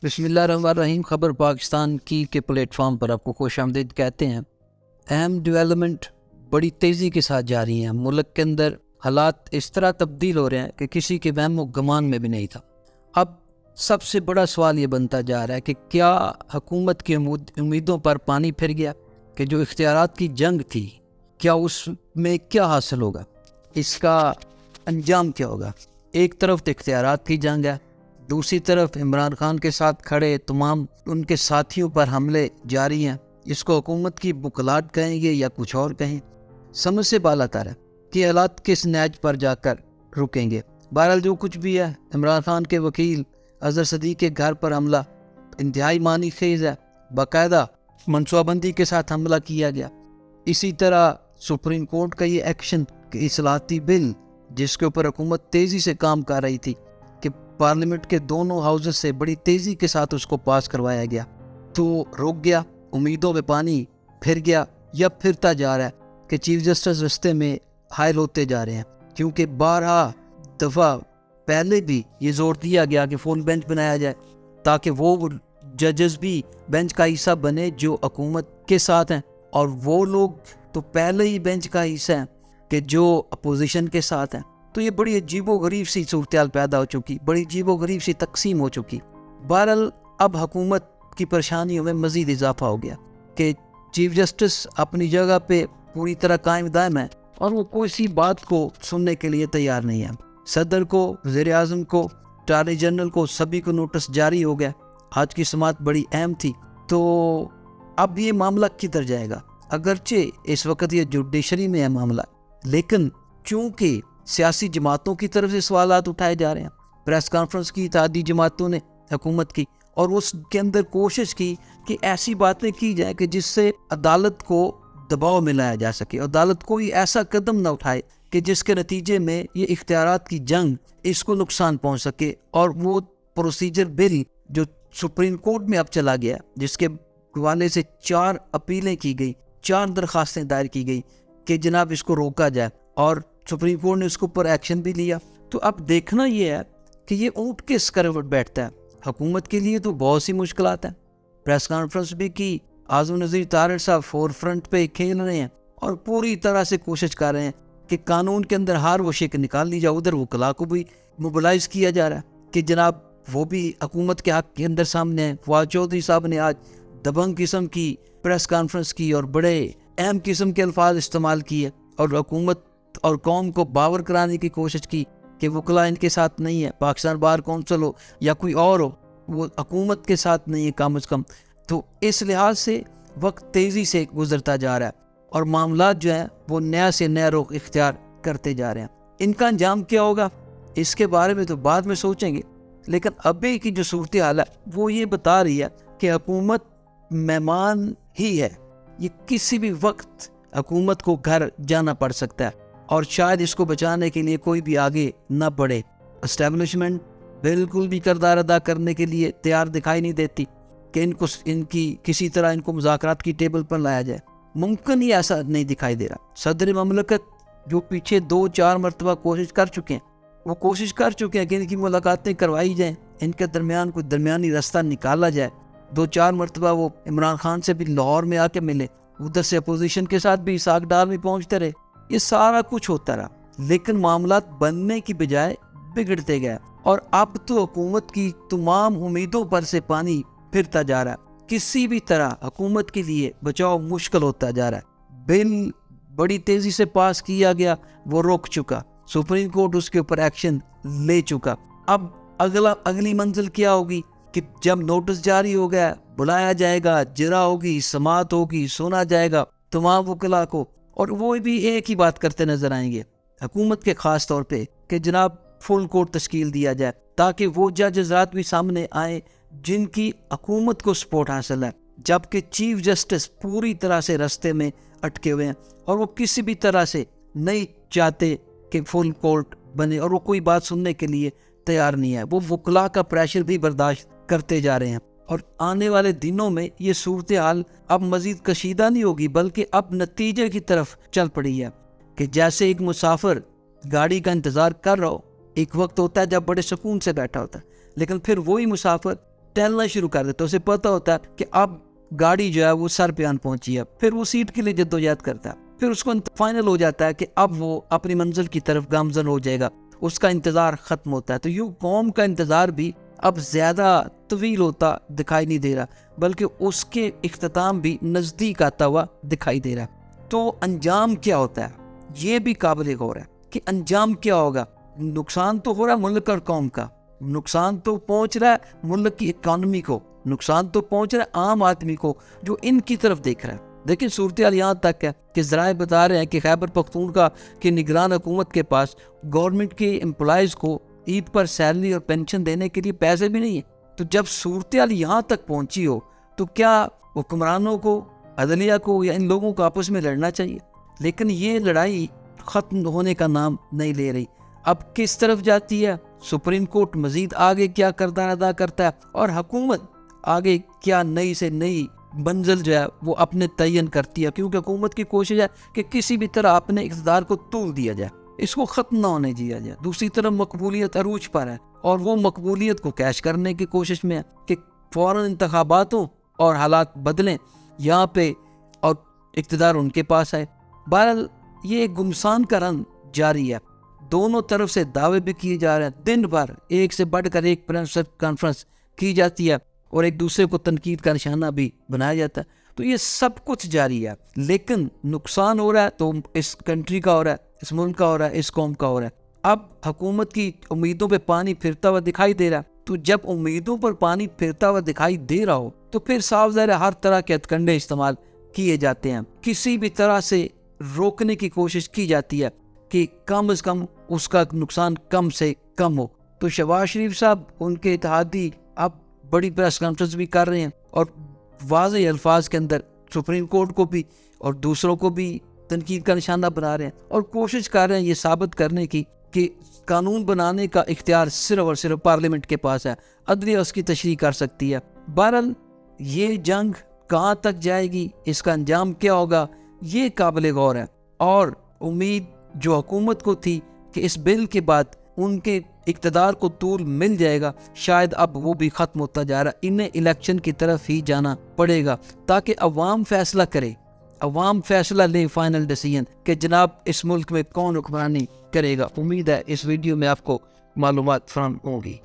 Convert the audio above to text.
بسم اللہ الرحمن الرحیم. خبر پاکستان کے پلیٹ فارم پر آپ کو خوش آمدید کہتے ہیں. اہم ڈیولپمنٹ بڑی تیزی کے ساتھ جاری ہیں. ملک کے اندر حالات اس طرح تبدیل ہو رہے ہیں کہ کسی کے وہم و گمان میں بھی نہیں تھا. اب سب سے بڑا سوال یہ بنتا جا رہا ہے کہ کیا حکومت کی امیدوں پر پانی پھر گیا؟ کہ جو اختیارات کی جنگ تھی کیا اس میں کیا حاصل ہوگا؟ اس کا انجام کیا ہوگا؟ ایک طرف تو اختیارات کی جنگ ہے، دوسری طرف عمران خان کے ساتھ کھڑے تمام ان کے ساتھیوں پر حملے جاری ہیں. اس کو حکومت کی بکلاٹ کہیں گے یا کچھ اور کہیں، سمجھ سے بالا تر ہے کہ حالات کس نیج پر جا کر رکیں گے. بہرحال جو کچھ بھی ہے، عمران خان کے وکیل اظہر صدیق کے گھر پر حملہ انتہائی معنی خیز ہے. باقاعدہ منصوبہ بندی کے ساتھ حملہ کیا گیا. اسی طرح سپریم کورٹ کا یہ ایکشن کہ اصلاحاتی بل جس کے اوپر حکومت تیزی سے کام کر رہی تھی کہ پارلیمنٹ کے دونوں ہاؤسز سے بڑی تیزی کے ساتھ اس کو پاس کروایا گیا، تو رک گیا. امیدوں میں پانی پھر گیا یا پھرتا جا رہا ہے کہ چیف جسٹس رستے میں حائل ہوتے جا رہے ہیں. کیونکہ 12 دفعہ پہلے بھی یہ زور دیا گیا کہ فل بینچ بنایا جائے تاکہ وہ ججز بھی بینچ کا حصہ بنے جو حکومت کے ساتھ ہیں، اور وہ لوگ تو پہلے ہی بینچ کا حصہ ہیں کہ جو اپوزیشن کے ساتھ ہیں. تو یہ بڑی عجیب و غریب سی صورتحال پیدا ہو چکی، بڑی عجیب و غریب سی تقسیم ہو چکی. بہرحال اب حکومت کی پریشانیوں میں مزید اضافہ ہو گیا کہ چیف جسٹس اپنی جگہ پہ پوری طرح قائم دائم ہے اور وہ کوئی سی بات کو سننے کے لیے تیار نہیں ہے. صدر کو، وزیر اعظم کو، اٹارنی جنرل کو، سبھی کو نوٹس جاری ہو گیا. آج کی سماعت بڑی اہم تھی. تو اب یہ معاملہ کدھر جائے گا؟ اگرچہ اس وقت یہ جوڈیشری میں ہے معاملہ، لیکن چونکہ سیاسی جماعتوں کی طرف سے سوالات اٹھائے جا رہے ہیں، پریس کانفرنس کی اتحادی جماعتوں نے حکومت کی اور اس کے اندر کوشش کی کہ ایسی باتیں کی جائیں کہ جس سے عدالت کو دباؤ میں لایا جا سکے. عدالت کوئی ایسا قدم نہ اٹھائے کہ جس کے نتیجے میں یہ اختیارات کی جنگ اس کو نقصان پہنچ سکے. اور وہ پروسیجر بل جو سپریم کورٹ میں اب چلا گیا، جس کے حوالے سے 4 اپیلیں کی گئی، 4 درخواستیں دائر کی گئی کہ جناب اس کو روکا جائے، اور سپریم کورٹ نے اس کے اوپر ایکشن بھی لیا. تو اب دیکھنا یہ ہے کہ یہ اونٹ کس کروٹ بیٹھتا ہے. حکومت کے لیے تو بہت سی مشکلات ہیں. پریس کانفرنس بھی کی، اعظم نذیر طارڑ صاحب فور فرنٹ پہ کھیل رہے ہیں اور پوری طرح سے کوشش کر رہے ہیں کہ قانون کے اندر ہار و شک نکال لی جائے. ادھر وکلاء کو بھی موبلائز کیا جا رہا ہے کہ جناب وہ بھی حکومت کے حق کے اندر سامنے ہیں. فواد چودھری صاحب نے آج دبنگ قسم کی پریس کانفرنس کی اور بڑے اہم قسم کے الفاظ استعمال کیے اور حکومت اور قوم کو باور کرانے کی کوشش کی کہ وکلاء ان کے ساتھ نہیں ہے. پاکستان بار کونسل ہو یا کوئی اور ہو، وہ حکومت کے ساتھ نہیں ہے کم از کم. تو اس لحاظ سے وقت تیزی سے گزرتا جا رہا ہے اور معاملات جو ہیں وہ نیا سے نیا رخ اختیار کرتے جا رہے ہیں. ان کا انجام کیا ہوگا اس کے بارے میں تو بعد میں سوچیں گے، لیکن ابھی کی جو صورتحال ہے وہ یہ بتا رہی ہے کہ حکومت مہمان ہی ہے. یہ کسی بھی وقت حکومت کو گھر جانا پڑ سکتا ہے اور شاید اس کو بچانے کے لیے کوئی بھی آگے نہ بڑھے. اسٹیبلشمنٹ بالکل بھی کردار ادا کرنے کے لیے تیار دکھائی نہیں دیتی کہ ان کی کسی طرح ان کو مذاکرات کی ٹیبل پر لایا جائے. ممکن ہی ایسا نہیں دکھائی دے رہا. صدر مملکت جو پیچھے 2-4 مرتبہ کوشش کر چکے ہیں، وہ کوشش کر چکے ہیں کہ ان کی ملاقاتیں کروائی جائیں، ان کے درمیان کوئی درمیانی راستہ نکالا جائے. 2-4 مرتبہ وہ عمران خان سے بھی لاہور میں آ کے ملے، ادھر سے اپوزیشن کے ساتھ بھی اسحاق ڈار میں پہنچتے رہے. یہ سارا کچھ ہوتا رہا، لیکن معاملات بننے کی بجائے بگڑتے گئے اور اب تو حکومت کی تمام امیدوں پر سے پانی پھرتا جا رہا ہے. کسی بھی طرح حکومت کے لیے بچاؤ مشکل ہوتا جا رہا ہے. بل بڑی تیزی سے پاس کیا گیا، وہ روک چکا، سپریم کورٹ اس کے اوپر ایکشن لے چکا. اب اگلی منزل کیا ہوگی کہ جب نوٹس جاری ہو گیا، بلایا جائے گا، جرا ہوگی، سماعت ہوگی، سنا جائے گا تمام وکلاء کو، اور وہ بھی ایک ہی بات کرتے نظر آئیں گے حکومت کے خاص طور پہ کہ جناب فل کورٹ تشکیل دیا جائے تاکہ وہ جج حضرات بھی سامنے آئیں جن کی حکومت کو سپورٹ حاصل ہے، جبکہ چیف جسٹس پوری طرح سے رستے میں اٹکے ہوئے ہیں اور وہ کسی بھی طرح سے نہیں چاہتے کہ فل کورٹ بنے اور وہ کوئی بات سننے کے لیے تیار نہیں ہے. وہ وکلاء کا پریشر بھی برداشت کرتے جا رہے ہیں اور آنے والے دنوں میں یہ صورتحال اب مزید کشیدہ نہیں ہوگی بلکہ اب نتیجے کی طرف چل پڑی ہے کہ جیسے ایک مسافر گاڑی کا انتظار کر رہا ہو، ایک وقت ہوتا ہے جب بڑے سکون سے بیٹھا ہوتا ہے، لیکن پھر وہی مسافر ٹہلنا شروع کر دیتا ہے. اسے پتہ ہوتا ہے کہ اب گاڑی جو ہے وہ سر پہ آن پہنچی ہے. پھر وہ سیٹ کے لیے جدوجہد کرتا ہے. پھر اس کو فائنل ہو جاتا ہے کہ اب وہ اپنی منزل کی طرف گامزن ہو جائے گا. اس کا انتظار ختم ہوتا ہے. تو یوں قوم کا انتظار بھی اب زیادہ طویل ہوتا دکھائی نہیں دے رہا, بلکہ اس کے اختتام بھی نزدیک آتا ہوا دکھائی دے رہا ہے. تو انجام کیا ہوتا ہے یہ بھی قابل غور ہے کہ انجام کیا ہوگا. نقصان تو ہو رہا ہے ملک اور قوم کا, نقصان تو پہنچ رہا ہے ملک کی اکانومی کو, نقصان تو پہنچ رہا ہے عام آدمی کو جو ان کی طرف دیکھ رہا ہے. لیکن صورتحال یہاں تک ہے کہ ذرائع بتا رہے ہیں کہ خیبر پختونخوا کی نگران حکومت کے پاس گورنمنٹ کے امپلائیز کو عید پر سیلری اور پینشن دینے کے لیے پیسے بھی نہیں ہیں. تو جب صورتحال یہاں تک پہنچی ہو تو کیا حکمرانوں کو, عدلیہ کو یا ان لوگوں کو آپس میں لڑنا چاہیے؟ لیکن یہ لڑائی ختم ہونے کا نام نہیں لے رہی. اب کس طرف جاتی ہے؟ سپریم کورٹ مزید آگے کیا کردار ادا کرتا ہے, اور حکومت آگے کیا نئی سے نئی منزل جو ہے وہ اپنے تعین کرتی ہے, کیونکہ حکومت کی کوشش ہے کہ کسی بھی طرح اپنے اقتدار کو طول دیا جائے, اس کو ختم نہ ہونے دیا جائے. دوسری طرف مقبولیت عروج پر ہے, اور وہ مقبولیت کو کیش کرنے کی کوشش میں ہے کہ فوراً انتخابات ہوں اور حالات بدلیں یہاں پہ اور اقتدار ان کے پاس ہے. بہرحال یہ گمسان کا رنگ جاری ہے. دونوں طرف سے دعوے بھی کیے جا رہے ہیں, دن بھر ایک سے بڑھ کر ایک پریس کانفرنس کی جاتی ہے اور ایک دوسرے کو تنقید کا نشانہ بھی بنایا جاتا ہے. تو یہ سب کچھ جاری ہے, لیکن نقصان ہو رہا ہے تو اس کنٹری کا ہو رہا ہے, اس ملک کا ہو رہا ہے, اس قوم کا ہو رہا ہے. اب حکومت کی امیدوں پہ پانی پھرتا ہوا دکھائی دے رہا ہے. تو جب امیدوں پر پانی پھرتا ہوا دکھائی دے رہا ہو تو پھر صاف ظاہر ہے ہر طرح کے ہتھکنڈے استعمال کیے جاتے ہیں. کسی بھی طرح سے روکنے کی کوشش کی جاتی ہے کہ کم از کم اس کا نقصان کم سے کم ہو. تو شہباز شریف صاحب, ان کے اتحادی اب بڑی پریس کانفرنس بھی کر رہے ہیں اور واضح الفاظ کے اندر سپریم کورٹ کو بھی اور دوسروں کو بھی تنقید کا نشانہ بنا رہے ہیں, اور کوشش کر رہے ہیں یہ ثابت کرنے کی کہ قانون بنانے کا اختیار صرف اور صرف پارلیمنٹ کے پاس ہے, عدلیہ اس کی تشریح کر سکتی ہے. بہرحال یہ جنگ کہاں تک جائے گی, اس کا انجام کیا ہوگا, یہ قابل غور ہے. اور امید جو حکومت کو تھی کہ اس بل کے بعد ان کے اقتدار کو طول مل جائے گا, شاید اب وہ بھی ختم ہوتا جا رہا. انہیں الیکشن کی طرف ہی جانا پڑے گا تاکہ عوام فیصلہ کرے, عوام فیصلہ لے, فائنل ڈیسیژن کہ جناب اس ملک میں کون حکمرانی کرے گا. امید ہے اس ویڈیو میں آپ کو معلومات فراہم ہوں گی.